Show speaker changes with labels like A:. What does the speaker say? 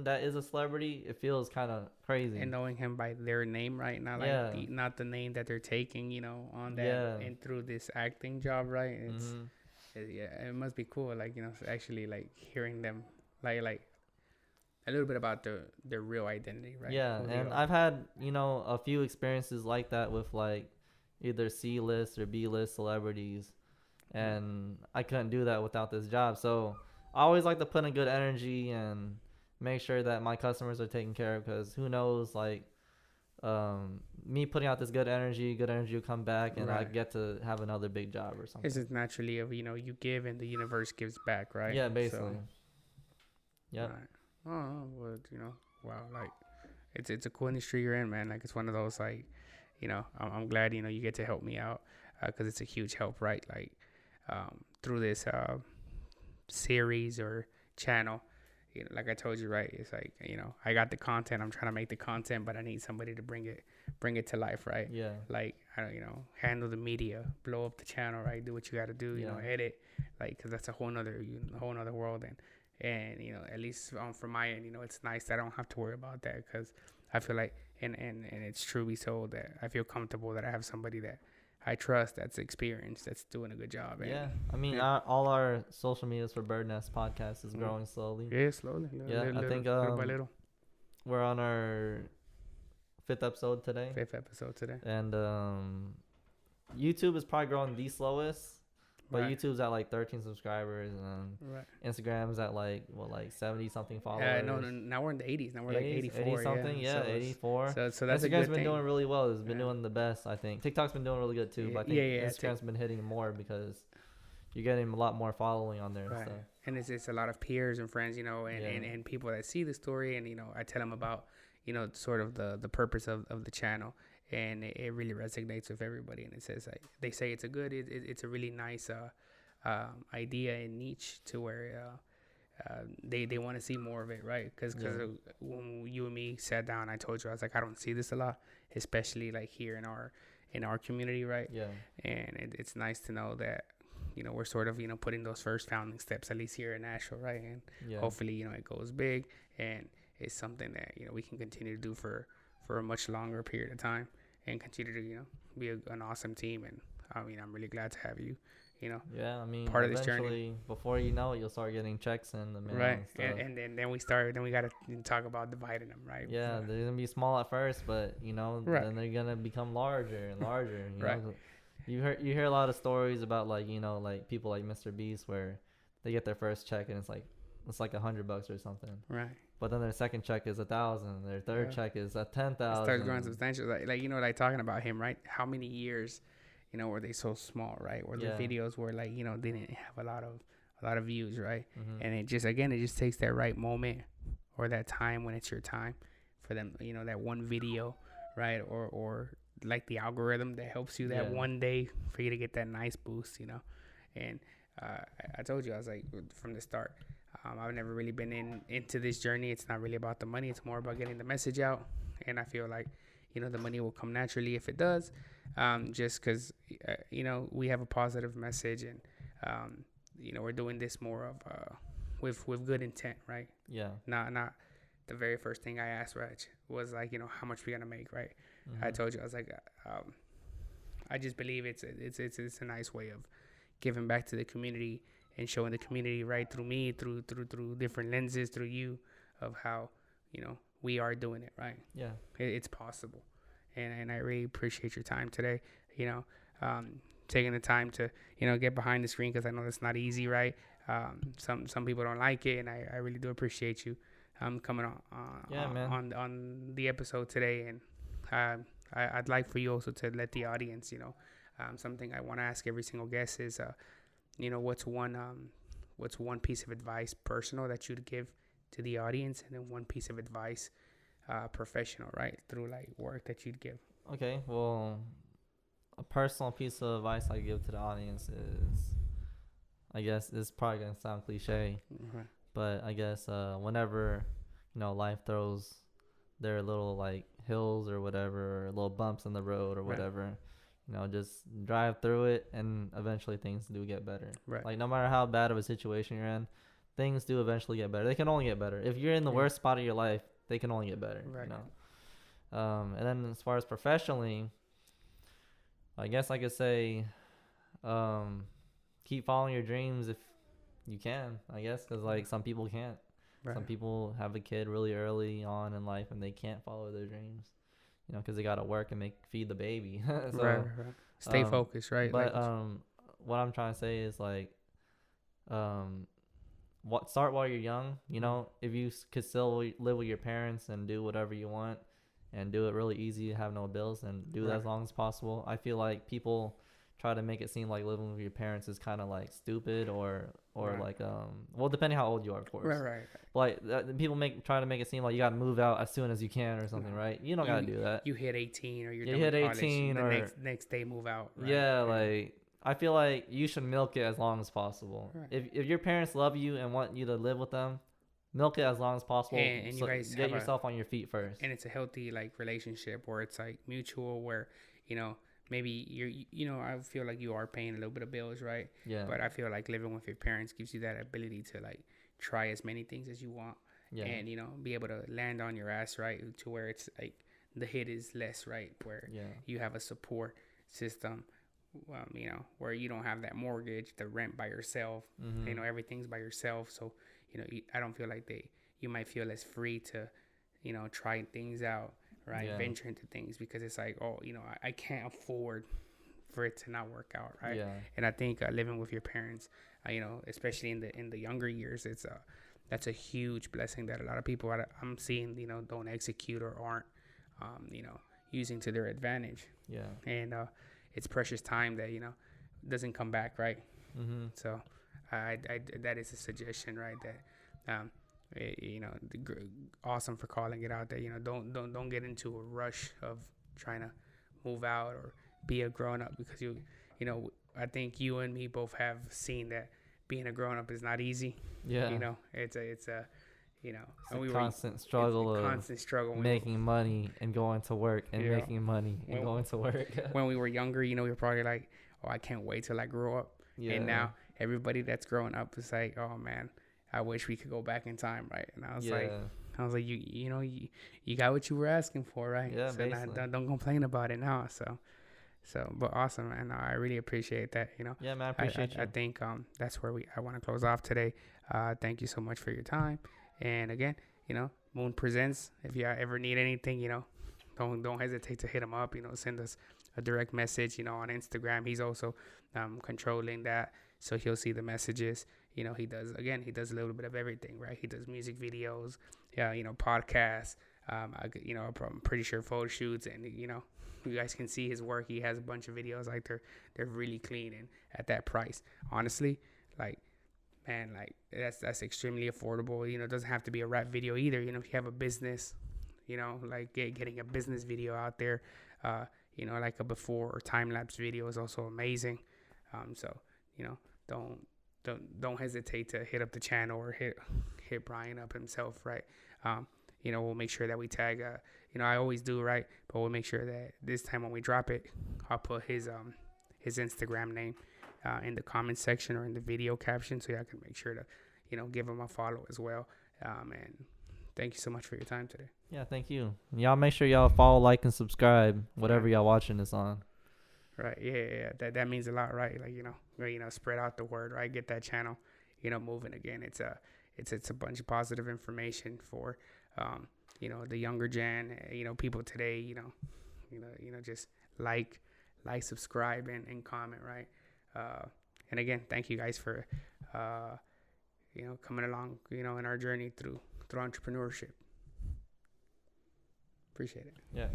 A: that is a celebrity, it feels kind of crazy.
B: And knowing him by their name, right? Not like
A: Yeah,
B: not the name that they're taking, on that
A: yeah.
B: and through this acting job, right?
A: Mhm.
B: Yeah, it must be cool, like actually like hearing them, like a little bit about their real identity, right?
A: Yeah,
B: Who they
A: and
B: are.
A: I've had, a few experiences like that with like either C list or B list celebrities,
B: Right.
A: and I couldn't do that without this job. So I always like to put in good energy and make sure that my customers are taken care of, because who knows, like, me putting out this good energy will come back, and I
B: Right.
A: get to have another big job or
B: It's
A: something.
B: just naturally of you give and the universe gives back, right?
A: Yeah,
B: So,
A: basically. Yep.
B: right. Oh, well, wow, like it's a cool industry you're in, man. Like it's one of those like, I'm glad you get to help me out because it's a huge help, right? Like through this series or channel. Like I told you, right? It's like I got the content. I'm trying to make the content, but I need somebody to bring it to life, right?
A: Yeah.
B: Like I don't, handle the media, blow up the channel, right? Do what you got to do,
A: Yeah.
B: edit, like because that's a whole nother world, and at least from my end, it's nice that I don't have to worry about that because I feel like and it's truly so that I feel comfortable that I have somebody that I trust that's experienced that's doing a good job. And
A: Yeah. I mean,
B: yeah.
A: all our social medias for Bird Nest podcast is
B: Mm.
A: growing slowly.
B: Yeah, slowly,
A: Yeah, I think
B: little by little.
A: we're on our fifth episode today,
B: Fifth episode today.
A: and YouTube is probably growing the slowest, but
B: Right,
A: YouTube's at like 13 subscribers, and
B: right.
A: Instagram's at like 70 something
B: No,
A: followers.
B: no. Now we're in the 80s. Now we're like
A: 80
B: 84.
A: something,
B: Yeah.
A: yeah, 84.
B: So that's a
A: Instagram's
B: good
A: been
B: thing.
A: doing really well. It's been
B: Yeah.
A: doing the best, I think. TikTok's been doing really good too, but I
B: Yeah,
A: think
B: yeah.
A: Instagram's been hitting more because you're getting a lot more following on there and
B: Right.
A: stuff.
B: And it's a lot of peers and friends, and,
A: Yeah.
B: and people that see the story, and I tell them about, sort of the purpose of the channel, and it really resonates with everybody. And it says like they say it's it's a really nice idea and niche to where they want to see more of it, right? Because
A: Yeah.
B: when you and me sat down, I told you I was like I don't see this a lot, especially like here in our community, right?
A: Yeah.
B: And it's nice to know that we're sort of putting those first founding steps at least here in Nashville, right? And
A: Yeah.
B: hopefully it goes big and it's something that we can continue to do for a much longer period of time and continue to be an awesome team. And I mean I'm really glad to have you
A: Yeah, I mean,
B: part of this journey.
A: eventually, before you know it, you'll start getting checks in the mail
B: Right,
A: and stuff.
B: then we gotta talk about dividing them, right?
A: Yeah, they're gonna be small at first, but
B: Right.
A: then they're gonna become larger and larger.
B: Right.
A: You hear a lot of stories about like like people like Mr. Beast where they get their first check and it's like $100 or something,
B: Right.
A: but then their second check is 1,000, their third
B: Yeah.
A: check is at
B: It starts growing
A: 10,000.
B: substantial. Like talking about him, right? How many years, were they so small, right? Where
A: Yeah.
B: the videos were like, they didn't have a lot of views, right?
A: Hmm.
B: And it just takes that right moment or that time when it's your time for them, that one video, right? Or like the algorithm that helps you that
A: Yeah.
B: one day for you to get that nice boost, And I told you I was like from the start. I've never really been into this journey. It's not really about the money. It's more about getting the message out. And I feel like, the money will come naturally if it does, just because, we have a positive message and, we're doing this more of with good intent, right?
A: Yeah.
B: Not the very first thing I asked Raj was like, how much we gonna make, right?
A: Hmm.
B: I told you I was like, I just believe it's a nice way of giving back to the community and showing the community right through me, through different lenses, through you, of how we are doing it right.
A: Yeah.
B: It's possible, and I really appreciate your time today. Taking the time to get behind the screen because I know that's not easy, right? Some people don't like it, and I really do appreciate you coming
A: Yeah, man.
B: on the episode today. And I'd like for you also to let the audience, something I want to ask every single guest is, what's one piece of advice personal that you'd give to the audience, and then one piece of advice professional, right, through like work that you'd give.
A: Okay. Well, a personal piece of advice I give to the audience is, I guess this is probably gonna sound cliche,
B: Mm-hmm.
A: but I guess whenever life throws their little like hills or whatever, or little bumps in the road or
B: Right.
A: whatever, just drive through it, and eventually things do get better.
B: Right.
A: Like no matter how bad of a situation you're in, things do eventually get better. They can only get better. If you're in the worst spot of your life, they can only get better.
B: Right.
A: You know. And then as far as professionally, I guess I could say, keep following your dreams if you can. I guess because like some people can't.
B: Right.
A: Some people have a kid really early on in life and they can't follow their dreams. You know, because they gotta work and feed the baby. So,
B: right. Stay focused, right?
A: But
B: like,
A: what I'm trying to say is like, start while you're young. You know, if you could still live with your parents and do whatever you want, and do it really easy, have no bills, and do that as long as possible. I feel like people try to make it seem like living with your parents is kind of like stupid or like well, depending how old you are, of course.
B: Right.
A: Like people try to make it seem like you got to move out as soon as you can or something, right? You don't got to do that.
B: You hit 18 or you're
A: You
B: done
A: hit
B: with
A: 18
B: college,
A: or
B: the next day move out. Right?
A: Yeah, like I feel like you should milk it as long as possible.
B: Right.
A: If your parents love you and want you to live with them, milk it as long as possible.
B: And you guys
A: get yourself on your feet first.
B: And it's a healthy like relationship where it's like mutual, where you know maybe I feel like you are paying a little bit of bills, right?
A: Yeah.
B: But I feel like living with your parents gives you that ability to like try as many things as you want. Yeah. And be able to land on your ass, right, to where it's like the hit is less, right, where you have a support system, where you don't have that mortgage, the rent by yourself, everything's by yourself. So I don't feel like you might feel less free to try things out, right, venture into things, because it's like, oh, I can't afford for it to not work out, right? And I think living with your parents, especially in the younger years, that's a huge blessing that a lot of people I'm seeing, don't execute or aren't, using to their advantage. Yeah. And it's precious time that, doesn't come back, right? Mm-hmm. So I that is a suggestion, right? That, awesome for calling it out, that, don't get into a rush of trying to move out or be a grown up, because I think you and me both have seen that being a grown up is not easy. Yeah. It's a constant struggle
A: making money and going to work and making money and going to work.
B: When we were younger, we were probably like, oh, I can't wait till I grow up. Yeah. And now everybody that's growing up is like, oh man, I wish we could go back in time, right? And I was like, you got what you were asking for, right? Yeah, so don't complain about it now. So, but awesome, and I really appreciate that.
A: Yeah, man, I appreciate you.
B: I think that's where I want to close off today. Thank you so much for your time. And again, Moon Presents. If you ever need anything, don't hesitate to hit him up. Send us a direct message. On Instagram. He's also controlling that, so he'll see the messages. He does a little bit of everything, right? He does music videos, podcasts. I'm pretty sure photo shoots, and you guys can see his work. He has a bunch of videos, like they're really clean, and at that price, honestly, like, man, like that's extremely affordable. It doesn't have to be a rap video either. If you have a business, like getting a business video out there, like a before or time lapse video is also amazing. So don't hesitate to hit up the channel or hit Brian up himself, right? We'll make sure that we tag, I always do, right? But we'll make sure that this time when we drop it, I'll put his Instagram name in the comment section or in the video caption, so y'all can make sure to, give him a follow as well. And thank you so much for your time today.
A: Yeah, thank you. Y'all make sure y'all follow, like, and subscribe, whatever y'all watching this on.
B: Right. Yeah. That means a lot, right? Like, spread out the word, right? Get that channel, moving again. It's a bunch of positive information for, the younger gen, people today, just like, subscribe, and comment, right? And again, thank you guys for, coming along, in our journey through entrepreneurship. Appreciate it.
A: Yeah.